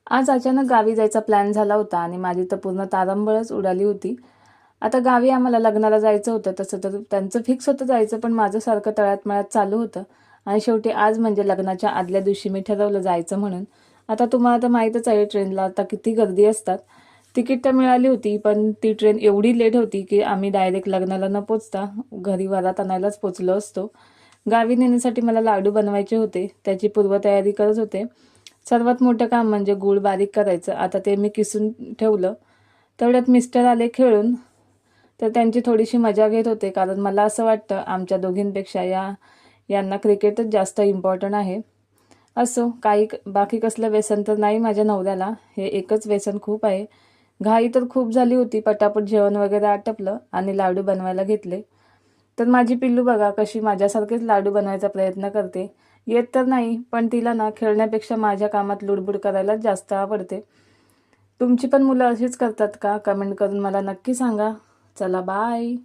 आज अचानक गावी जायचा प्लॅन झाला होता आणि माझी तर पूर्ण तारंबळच उडाली होती. आता गावी आम्हाला लग्नाला जायचं होतं, तसं तर त्यांचं फिक्स होतं जायचं, पण माझं सारखं तळ्यात मळ्यात चालू होतं. आणि शेवटी आज म्हणजे लग्नाच्या आदल्या दिवशी मी ठरवलं जायचं म्हणून. आता तुम्हाला तर माहीतच आहे ट्रेनला आता किती गर्दी असतात. तिकीट तर मिळाली होती, पण ती ट्रेन एवढी लेट होती की आम्ही डायरेक्ट लग्नाला न पोचता घरी वरात आणायलाच पोचलो असतो. गावी नेण्यासाठी मला लाडू बनवायचे होते, त्याची पूर्वतयारी करत होते. सर्वात मोठं काम म्हणजे गूळ बारीक करायचं. आता ते मी किसून ठेवलं. तेवढ्यात मिस्टर आले खेळून. तर त्यांची थोडीशी मजा घेत होते, कारण मला असं वाटतं आमच्या दोघींपेक्षा यांना क्रिकेटच जास्त इम्पॉर्टंट आहे. असो, काही बाकी कसलं व्यसन तर नाही माझ्या नवऱ्याला, हे एकच व्यसन खूप आहे. घाई तर खूप झाली होती, पटापट जेवण वगैरे आटपलं आणि लाडू बनवायला घेतले. तर माझी पिल्लू बघा कशी माझ्यासारखेच लाडू बनवायचा प्रयत्न करते. येत तर नाही, पण तिला ना खेळण्यापेक्षा माझ्या कामात लुडबुड करायला जास्त आवडते. तुमची पण मुलं अशीच करतात का? कमेंट करून मला नक्की सांगा. चला बाय.